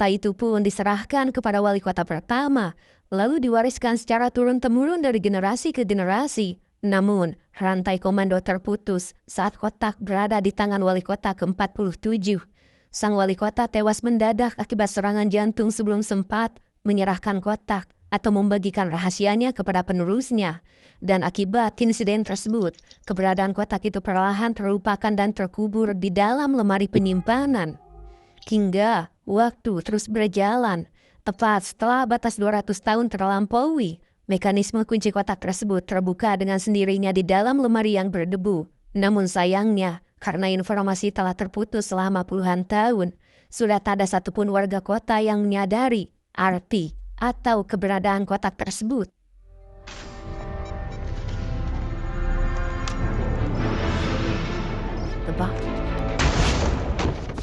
Kota itu pun diserahkan kepada wali kota pertama, lalu diwariskan secara turun-temurun dari generasi ke generasi. Namun, rantai komando terputus saat kotak berada di tangan wali kota ke-47. Sang wali kota tewas mendadak akibat serangan jantung sebelum sempat menyerahkan kotak atau membagikan rahasianya kepada penerusnya. Dan akibat insiden tersebut, keberadaan kotak itu perlahan terlupakan dan terkubur di dalam lemari penyimpanan. Hingga waktu terus berjalan, tepat setelah batas 200 tahun terlampaui, mekanisme kunci kotak tersebut terbuka dengan sendirinya di dalam lemari yang berdebu. Namun sayangnya, karena informasi telah terputus selama puluhan tahun, sudah tak ada satupun warga kota yang menyadari arti atau keberadaan kotak tersebut.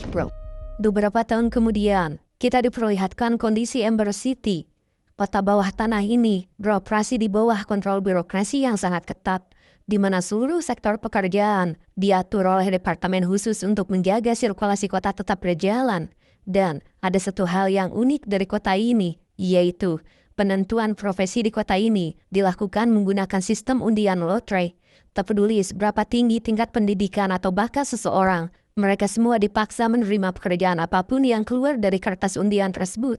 Bro. Beberapa tahun kemudian, kita diperlihatkan kondisi Ember City. Kota bawah tanah ini beroperasi di bawah kontrol birokrasi yang sangat ketat, di mana seluruh sektor pekerjaan diatur oleh departemen khusus untuk menjaga sirkulasi kota tetap berjalan. Dan ada satu hal yang unik dari kota ini, yaitu penentuan profesi di kota ini dilakukan menggunakan sistem undian lotre. Tak peduli seberapa tinggi tingkat pendidikan atau bakat seseorang, mereka semua dipaksa menerima pekerjaan apapun yang keluar dari kertas undian tersebut.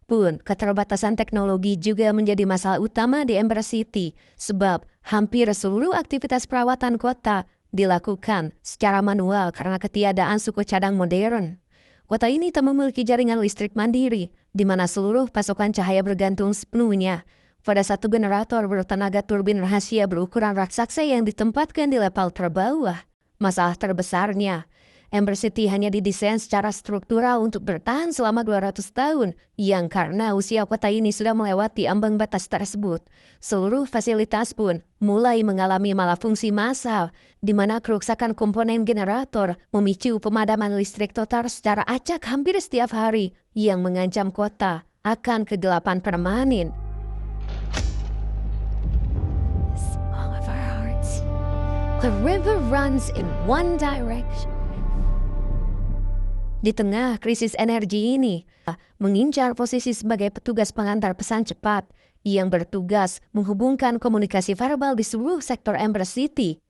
Pun, keterbatasan teknologi juga menjadi masalah utama di Ember City, sebab hampir seluruh aktivitas perawatan kota dilakukan secara manual karena ketiadaan suku cadang modern. Kota ini tak memiliki jaringan listrik mandiri, di mana seluruh pasokan cahaya bergantung sepenuhnya pada satu generator bertenaga turbin rahasia berukuran raksasa yang ditempatkan di level terbawah. Masalah terbesarnya, Ember City hanya didesain secara struktural untuk bertahan selama 200 tahun, yang karena usia kota ini sudah melewati ambang batas tersebut. Seluruh fasilitas pun mulai mengalami malafungsi massal, di mana kerusakan komponen generator memicu pemadaman listrik total secara acak hampir setiap hari, yang mengancam kota akan kegelapan permanen. All of our hearts. The river runs in one direction. Di tengah krisis energi ini, mengincar posisi sebagai petugas pengantar pesan cepat yang bertugas menghubungkan komunikasi verbal di seluruh sektor Ember City.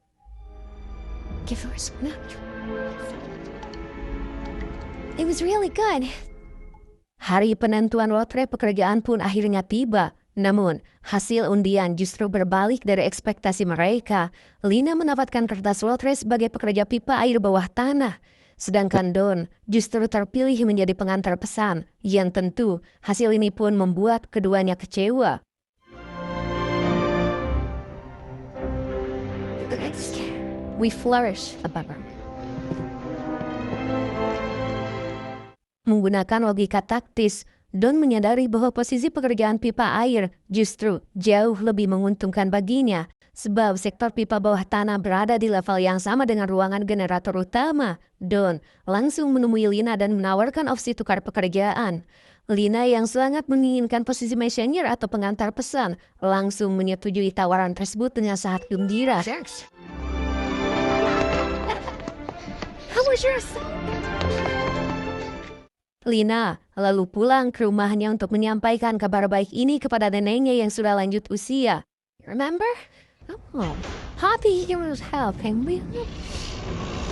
It was really good. Hari penentuan lotre pekerjaan pun akhirnya tiba. Namun, hasil undian justru berbalik dari ekspektasi mereka. Lina mendapatkan kertas lotre sebagai pekerja pipa air bawah tanah. Sedangkan Don justru terpilih menjadi pengantar pesan, yang tentu hasil ini pun membuat keduanya kecewa. We flourish, menggunakan logika taktis, Don menyadari bahwa posisi pekerjaan pipa air justru jauh lebih menguntungkan baginya, sebab sektor pipa bawah tanah berada di level yang sama dengan ruangan generator utama. Don langsung menemui Lina dan menawarkan opsi tukar pekerjaan. Lina yang sangat menginginkan posisi messenger atau pengantar pesan, langsung menyetujui tawaran tersebut dengan sangat gembira. How was your assignment? Lina lalu pulang ke rumahnya untuk menyampaikan kabar baik ini kepada neneknya yang sudah lanjut usia. Remember? Oh, Poppy was helping me.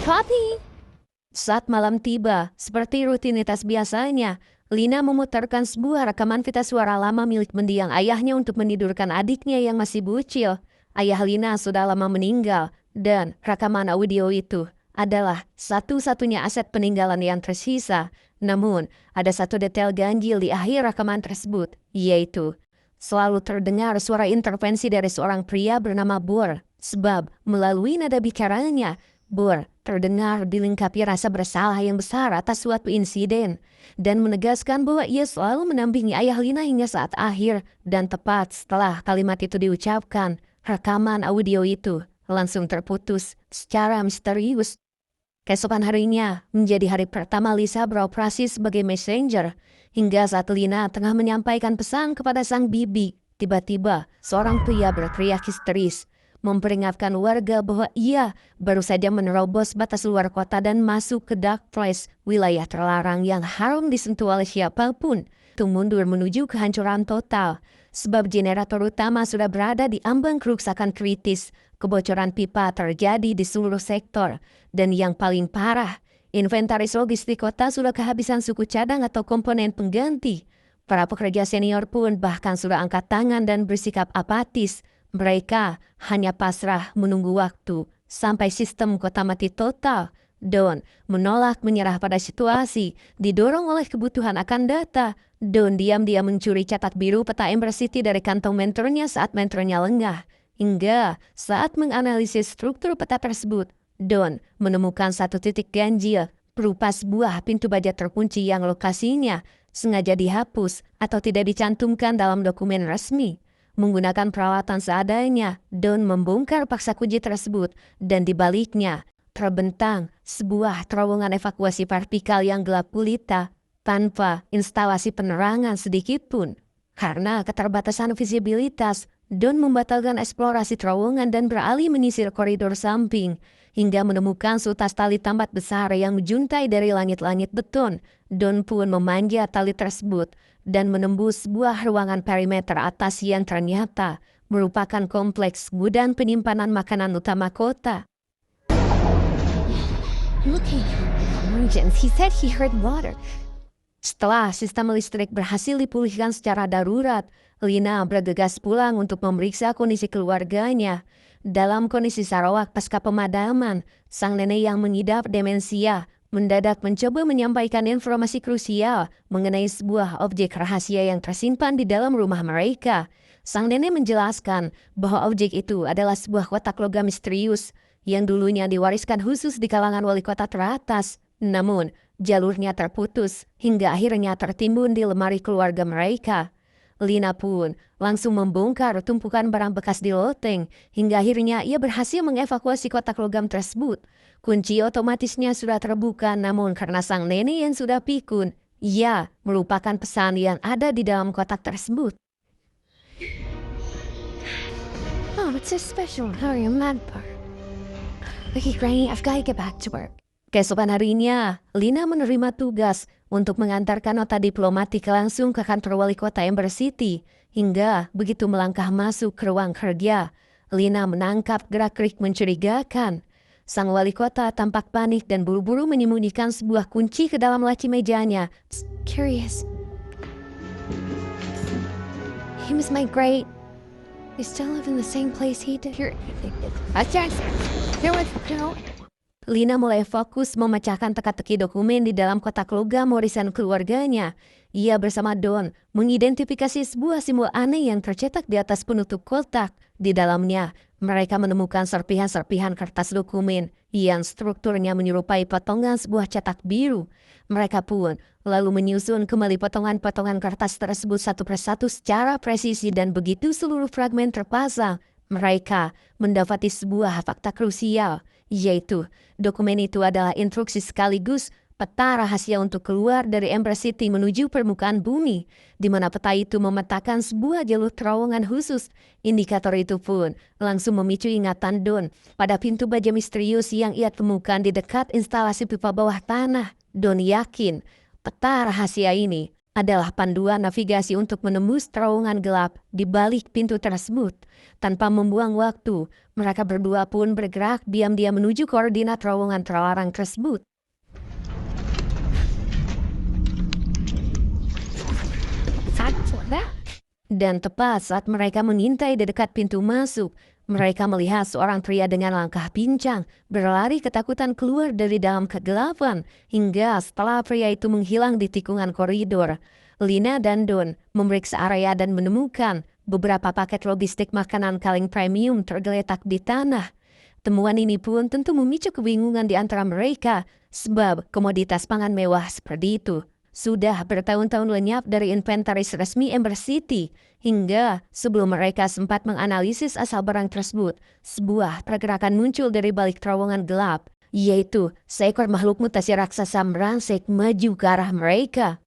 Poppy. Saat malam tiba, seperti rutinitas biasanya, Lina memutarkan sebuah rekaman pita suara lama milik mendiang ayahnya untuk menidurkan adiknya yang masih bocil. Ayah Lina sudah lama meninggal, dan rekaman audio itu adalah satu-satunya aset peninggalan yang tersisa. Namun, ada satu detail ganjil di akhir rekaman tersebut, yaitu selalu terdengar suara intervensi dari seorang pria bernama Bor, sebab melalui nada bicaranya, Bor terdengar dilengkapi rasa bersalah yang besar atas suatu insiden, dan menegaskan bahwa ia selalu mendampingi ayah Lina hingga saat akhir. Dan tepat setelah kalimat itu diucapkan, rekaman audio itu langsung terputus secara misterius. Keesokan harinya menjadi hari pertama Lisa beroperasi sebagai messenger. Hingga saat Lina tengah menyampaikan pesan kepada sang bibi, tiba-tiba seorang pria berteriak histeris. memperingatkan warga bahwa ia baru saja menerobos batas luar kota dan masuk ke dark place, wilayah terlarang yang haram disentuh oleh siapapun. Itu mundur menuju kehancuran total, sebab generator utama sudah berada di ambang kerusakan kritis. Kebocoran pipa terjadi di seluruh sektor, dan yang paling parah, inventaris logistik kota sudah kehabisan suku cadang atau komponen pengganti. Para pekerja senior pun bahkan sudah angkat tangan dan bersikap apatis. Mereka hanya pasrah menunggu waktu sampai sistem kota mati total. Don menolak menyerah pada situasi, didorong oleh kebutuhan akan data. Don diam-diam mencuri catat biru peta Ember City dari kantong mentornya saat mentornya lengah. Hingga saat menganalisis struktur peta tersebut, Don menemukan satu titik ganjil berupa sebuah pintu baja terkunci yang lokasinya sengaja dihapus atau tidak dicantumkan dalam dokumen resmi. Menggunakan peralatan seadanya, Don membongkar paksa kunci tersebut dan di baliknya terbentang sebuah terowongan evakuasi vertikal yang gelap gulita tanpa instalasi penerangan sedikit pun. Karena keterbatasan visibilitas, Don membatalkan eksplorasi terowongan dan beralih menyisir koridor samping hingga menemukan seutas tali tambat besar yang menjuntai dari langit-langit beton. Don pun memanjat tali tersebut dan menembus sebuah ruangan perimeter atas yang ternyata merupakan kompleks gudang penyimpanan makanan utama kota. Looking emergence, he said he heard water. Setelah sistem listrik berhasil dipulihkan secara darurat, Lina bergegas pulang untuk memeriksa kondisi keluarganya. Dalam kondisi Sarawak pasca pemadaman, sang nenek yang mengidap demensia mendadak mencoba menyampaikan informasi krusial mengenai sebuah objek rahasia yang tersimpan di dalam rumah mereka. Sang nenek menjelaskan bahwa objek itu adalah sebuah kotak logam misterius yang dulunya diwariskan khusus di kalangan wali kota teratas. Namun, jalurnya terputus hingga akhirnya tertimbun di lemari keluarga mereka. Lina pun langsung membongkar tumpukan barang bekas di loteng hingga akhirnya ia berhasil mengevakuasi kotak logam tersebut. Kunci otomatisnya sudah terbuka, namun karena sang nenek yang sudah pikun, ia melupakan pesan yang ada di dalam kotak tersebut. Oh, it's so special. Hurry, I'm mad part. Okay, Granny, I've got to get back to work. Keesokan harinya, Lina menerima tugas untuk mengantarkan nota diplomatik langsung ke kantor wali kota Ember City. Hingga begitu melangkah masuk ke ruang kerja, Lina menangkap gerak-gerik mencurigakan. Sang wali kota tampak panik dan buru-buru menyembunyikan sebuah kunci ke dalam laci mejanya. Curious. He was my great. We still live in the same place he did. Here was no. Lina mulai fokus memecahkan teka-teki dokumen di dalam kotak logam warisan keluarganya. Ia bersama Don mengidentifikasi sebuah simbol aneh yang tercetak di atas penutup kotak. Di dalamnya, mereka menemukan serpihan-serpihan kertas dokumen yang strukturnya menyerupai potongan sebuah cetak biru. Mereka pun lalu menyusun kembali potongan-potongan kertas tersebut satu persatu secara presisi dan begitu seluruh fragmen terpasang, mereka mendapati sebuah fakta krusial, yaitu dokumen itu adalah instruksi sekaligus peta rahasia untuk keluar dari Ember City menuju permukaan bumi, di mana peta itu memetakan sebuah jalur terowongan khusus. Indikator itu pun langsung memicu ingatan Don pada pintu baja misterius yang ia temukan di dekat instalasi pipa bawah tanah. Don yakin peta rahasia ini adalah panduan navigasi untuk menembus terowongan gelap di balik pintu tersebut. Tanpa membuang waktu, mereka berdua pun bergerak diam-diam menuju koordinat terowongan terlarang tersebut. Dan tepat saat mereka mengintai di dekat pintu masuk, mereka melihat seorang pria dengan langkah pincang berlari ketakutan keluar dari dalam kegelapan. Hingga setelah pria itu menghilang di tikungan koridor, Lina dan Don memeriksa area dan menemukan beberapa paket logistik makanan kaleng premium tergeletak di tanah. Temuan ini pun tentu memicu kebingungan di antara mereka, sebab komoditas pangan mewah seperti itu sudah bertahun-tahun lenyap dari inventaris resmi Ember City. Hingga sebelum mereka sempat menganalisis asal barang tersebut, sebuah pergerakan muncul dari balik terowongan gelap, yaitu seekor makhluk mutasi raksasa merangsek maju ke arah mereka.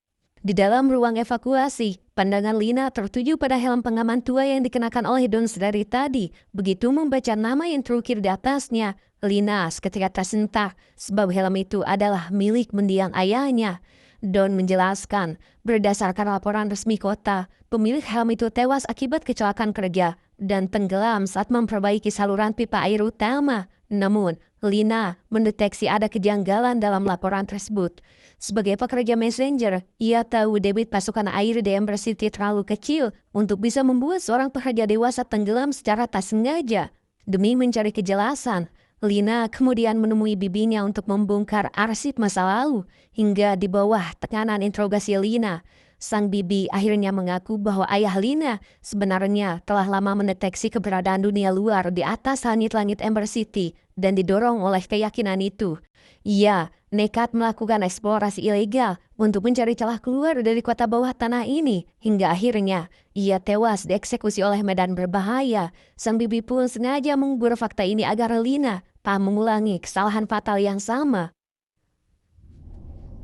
Di dalam ruang evakuasi, pandangan Lina tertuju pada helm pengaman tua yang dikenakan oleh Don dari tadi. Begitu membaca nama yang terukir di atasnya, Lina seketika tersentak sebab helm itu adalah milik mendiang ayahnya. Don menjelaskan, berdasarkan laporan resmi kota, pemilik helm itu tewas akibat kecelakaan kerja dan tenggelam saat memperbaiki saluran pipa air utama. Namun, Lina mendeteksi ada kejanggalan dalam laporan tersebut. Sebagai pekerja messenger, ia tahu debit pasukan air di Ember City terlalu kecil untuk bisa membuat seorang pekerja dewasa tenggelam secara tak sengaja. Demi mencari kejelasan, Lina kemudian menemui bibinya untuk membongkar arsip masa lalu. Hingga di bawah tekanan interogasi Lina, sang bibi akhirnya mengaku bahwa ayah Lina sebenarnya telah lama mendeteksi keberadaan dunia luar di atas langit-langit Ember City dan didorong oleh keyakinan itu. Ia nekat melakukan eksplorasi ilegal untuk mencari celah keluar dari kota bawah tanah ini, hingga akhirnya ia tewas dieksekusi oleh medan berbahaya. Sang bibi pun sengaja mengubur fakta ini agar Lina tak mengulangi kesalahan fatal yang sama.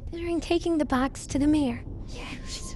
They're taking the box to the mayor. Yes.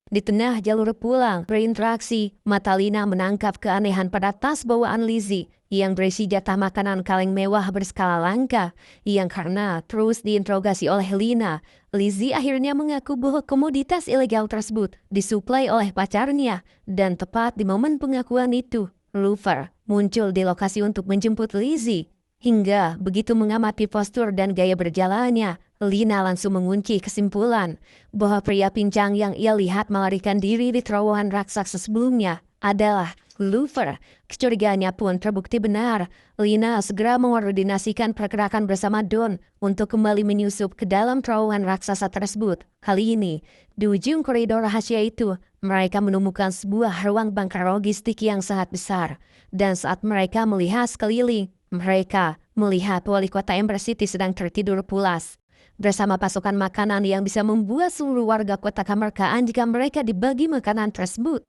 Di tengah jalur pulang berinteraksi, mata Lina menangkap keanehan pada tas bawaan Lizzie yang berisi jatah makanan kaleng mewah berskala langka. Yang karena terus diinterogasi oleh Lina, Lizzie akhirnya mengaku bahwa komoditas ilegal tersebut disuplai oleh pacarnya. Dan tepat di momen pengakuan itu, Lufer muncul di lokasi untuk menjemput Lizzie. Hingga begitu mengamati postur dan gaya berjalannya, Lina langsung mengunci kesimpulan bahwa pria pincang yang ia lihat melarikan diri di terowongan raksasa sebelumnya adalah Lufer. Kecurigaannya pun terbukti benar. Lina segera mengordinasikan pergerakan bersama Don untuk kembali menyusup ke dalam terowongan raksasa tersebut. Kali ini, di ujung koridor rahasia itu, mereka menemukan sebuah ruang bangkar logistik yang sangat besar. Dan saat mereka melihat sekeliling, mereka melihat wali kota Ember City sedang tertidur pulas bersama pasukan makanan yang bisa membuat seluruh warga kota kemerdekaan jika mereka dibagi makanan tersebut.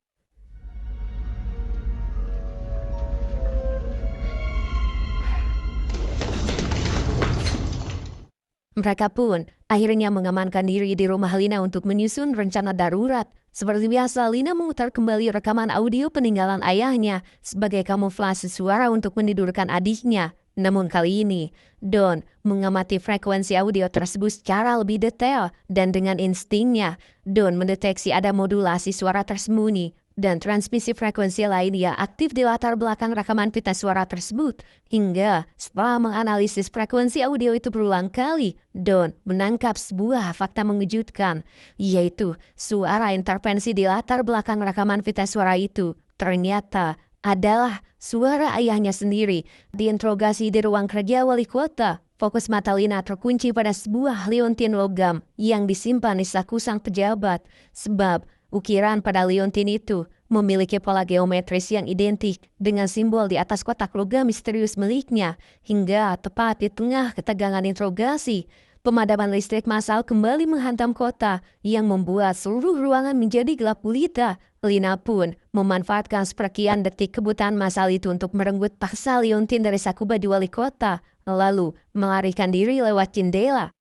Mereka pun akhirnya mengamankan diri di rumah Lina untuk menyusun rencana darurat. Seperti biasa, Lina memutar kembali rekaman audio peninggalan ayahnya sebagai kamuflase suara untuk menidurkan adiknya. Namun kali ini, Don mengamati frekuensi audio tersebut secara lebih detail dan dengan instingnya, Don mendeteksi ada modulasi suara tersembunyi dan transmisi frekuensi lain yang aktif di latar belakang rekaman pita suara tersebut. Hingga setelah menganalisis frekuensi audio itu berulang kali, Don menangkap sebuah fakta mengejutkan, yaitu suara intervensi di latar belakang rekaman pita suara itu ternyata adalah suara ayahnya sendiri. Diinterogasi di ruang kerja wali kota, fokus mata Lina terkunci pada sebuah liontin logam yang disimpan di saku sang pejabat. Sebab ukiran pada liontin itu memiliki pola geometris yang identik dengan simbol di atas kotak logam misterius miliknya. Hingga tepat di tengah ketegangan interogasi, pemadaman listrik massal kembali menghantam kota yang membuat seluruh ruangan menjadi gelap gulita. Lina pun memanfaatkan sepersekian detik kebutaan massal itu untuk merenggut paksa liontin dari saku baju wali kota, lalu melarikan diri lewat jendela.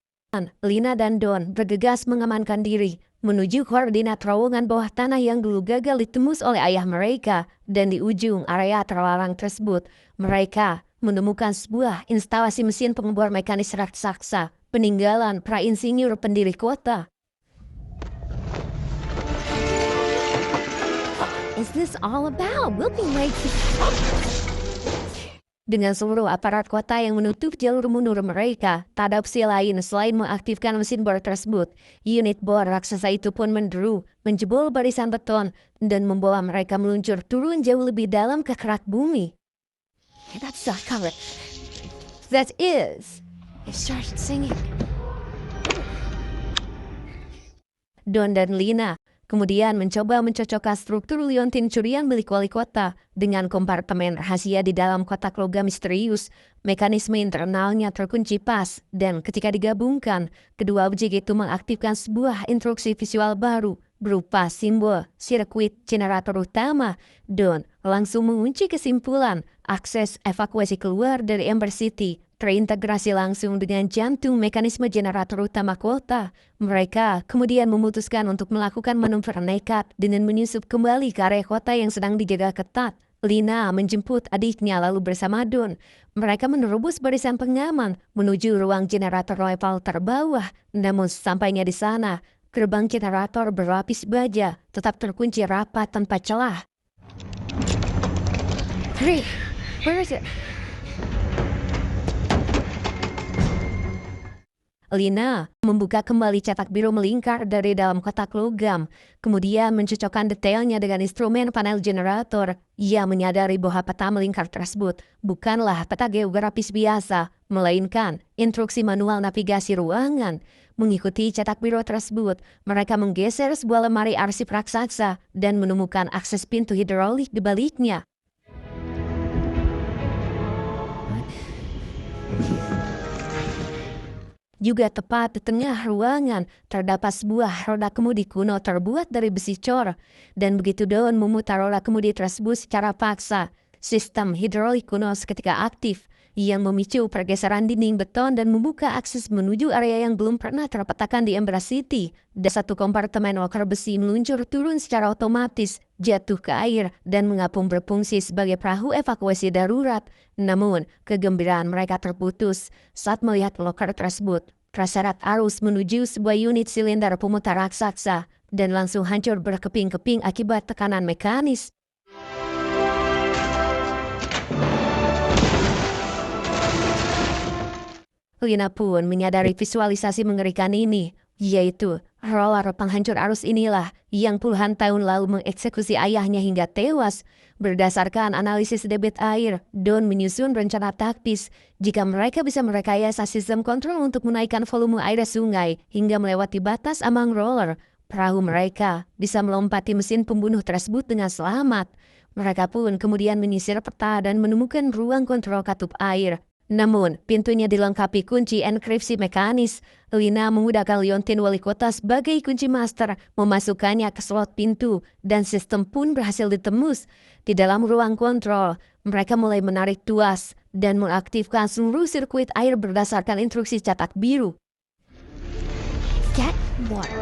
Lina dan Don bergegas mengamankan diri menuju koordinat terowongan bawah tanah yang dulu gagal ditembus oleh ayah mereka. Dan di ujung area terlarang tersebut, mereka menemukan sebuah instalasi mesin pengebor mekanis raksasa, peninggalan prainsinyur pendiri kota. Is this all about? We'll be late. Dengan seluruh aparat kota yang menutup jalur mundur mereka, tak ada opsi lain selain mengaktifkan mesin bor tersebut. Unit bor raksasa itu pun menderu, menjebol barisan beton, dan membawa mereka meluncur turun jauh lebih dalam ke kerak bumi. That's not covered. That is. They started singing. Don dan Lina kemudian mencoba mencocokkan struktur liontin curian milik wali kota dengan kompartemen rahasia di dalam kotak logam misterius. Mekanisme internalnya terkunci pas, dan ketika digabungkan, kedua objek itu mengaktifkan sebuah instruksi visual baru berupa simbol sirkuit generator utama. Don langsung mengunci kesimpulan akses evakuasi keluar dari Ember City terintegrasi langsung dengan jantung mekanisme generator utama kota. Mereka kemudian memutuskan untuk melakukan manuver nekat dengan menyusup kembali ke area kota yang sedang dijaga ketat. Lina menjemput adiknya lalu bersama Don. Mereka menerobos barisan pengaman menuju ruang generator level terbawah. Namun sampainya di sana, gerbang generator berlapis baja tetap terkunci rapat tanpa celah. Hurry! Where is it? Lina membuka kembali cetak biru melingkar dari dalam kotak logam, kemudian mencocokkan detailnya dengan instrumen panel generator. Ia menyadari bahwa peta melingkar tersebut bukanlah peta geografis biasa, melainkan instruksi manual navigasi ruangan. Mengikuti cetak biru tersebut, mereka menggeser sebuah lemari arsip raksasa dan menemukan akses pintu hidrolik di baliknya. Juga tepat di tengah ruangan terdapat sebuah roda kemudi kuno terbuat dari besi cor. Dan begitu Don memutar roda kemudi tersebut secara paksa, sistem hidrolik kuno seketika aktif yang memicu pergeseran dinding beton dan membuka akses menuju area yang belum pernah terpetakan di Embera City. Dan satu kompartemen loker besi meluncur turun secara otomatis, jatuh ke air dan mengapung berfungsi sebagai perahu evakuasi darurat. Namun, kegembiraan mereka terputus saat melihat loker tersebut terseret arus menuju sebuah unit silinder pemutar raksasa dan langsung hancur berkeping-keping akibat tekanan mekanis. Lina pun menyadari visualisasi mengerikan ini, yaitu roller penghancur arus inilah yang puluhan tahun lalu mengeksekusi ayahnya hingga tewas. Berdasarkan analisis debit air, Don menyusun rencana taktis jika mereka bisa merekayasa sistem kontrol untuk menaikkan volume air sungai hingga melewati batas ambang roller. Perahu mereka bisa melompati mesin pembunuh tersebut dengan selamat. Mereka pun kemudian menyisir peta dan menemukan ruang kontrol katup air. Namun, pintunya dilengkapi kunci enkripsi mekanis. Lina memudahkan Liontin wali kota sebagai kunci master, memasukkannya ke slot pintu, dan sistem pun berhasil ditembus. Di dalam ruang kontrol, mereka mulai menarik tuas dan mengaktifkan seluruh sirkuit air berdasarkan instruksi cetak biru. Get water.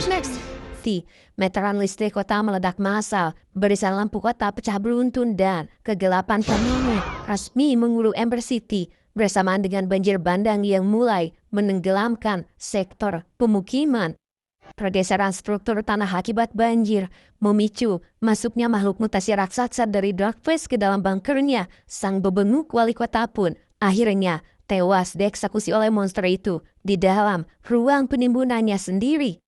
Next. Meteran listrik kota meledak massal, barisan lampu kota pecah beruntun dan kegelapan penuh resmi mengulur Ember City bersamaan dengan banjir bandang yang mulai menenggelamkan sektor pemukiman. Pergeseran struktur tanah akibat banjir memicu masuknya makhluk mutasi raksasa dari Darkface ke dalam bunkernya. Sang bebenguk wali kota pun akhirnya tewas dieksekusi oleh monster itu di dalam ruang penimbunannya sendiri.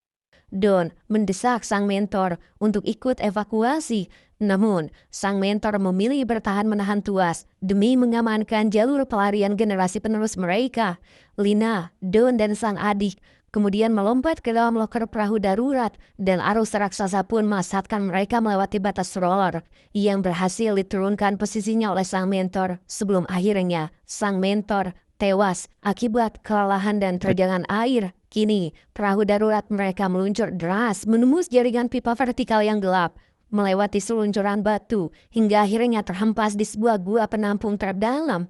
Don mendesak sang mentor untuk ikut evakuasi. Namun, sang mentor memilih bertahan menahan tuas demi mengamankan jalur pelarian generasi penerus mereka. Lina, Don, dan sang adik kemudian melompat ke dalam loker perahu darurat dan arus raksasa pun memasatkan mereka melewati batas roller yang berhasil diturunkan posisinya oleh sang mentor sebelum akhirnya sang mentor tewas akibat kelelahan dan terjangan air. Kini, perahu darurat mereka meluncur deras menembus jaringan pipa vertikal yang gelap, melewati seluncuran batu, hingga akhirnya terhempas di sebuah gua penampung terdalam.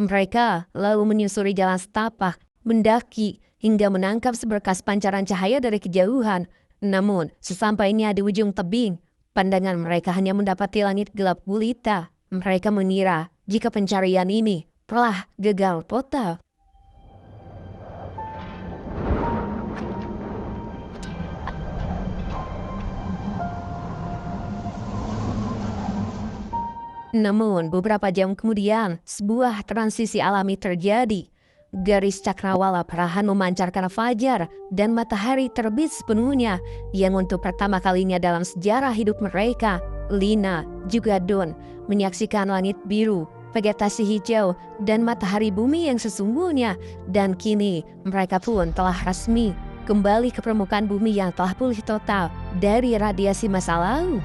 Mereka lalu menyusuri jalan setapak, mendaki, hingga menangkap seberkas pancaran cahaya dari kejauhan. Namun, sesampainya di ujung tebing, pandangan mereka hanya mendapati langit gelap gulita. Mereka mengira jika pencarian ini telah gagal total. Namun, beberapa jam kemudian, sebuah transisi alami terjadi. Garis cakrawala perlahan memancarkan fajar dan matahari terbit sepenuhnya yang untuk pertama kalinya dalam sejarah hidup mereka. Lina juga Don menyaksikan langit biru, vegetasi hijau, dan matahari bumi yang sesungguhnya. Dan kini mereka pun telah resmi kembali ke permukaan bumi yang telah pulih total dari radiasi masa lalu.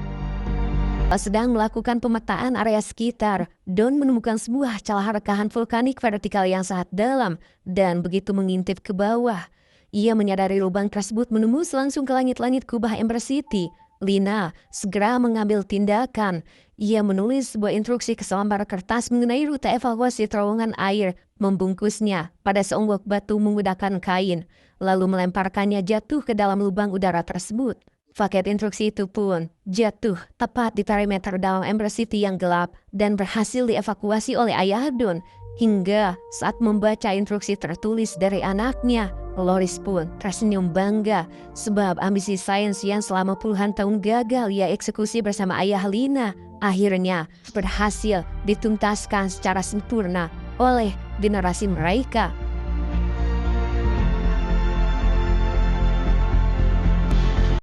sedang melakukan pemetaan area sekitar, Don menemukan sebuah celah rekahan vulkanik vertikal yang sangat dalam dan begitu mengintip ke bawah. Ia menyadari lubang tersebut menembus langsung ke langit-langit kubah Ember City. Lina segera mengambil tindakan. Ia menulis sebuah instruksi ke selembar kertas mengenai rute evakuasi terowongan air, membungkusnya pada seonggok batu menggunakan kain, lalu melemparkannya jatuh ke dalam lubang udara tersebut. Paket instruksi itu pun jatuh tepat di perimeter dalam Ember City yang gelap dan berhasil dievakuasi oleh ayah Don. Hingga saat membaca instruksi tertulis dari anaknya, Loris pun tersenyum bangga sebab ambisi sains yang selama puluhan tahun gagal ia eksekusi bersama ayah Lina akhirnya berhasil dituntaskan secara sempurna oleh generasi mereka.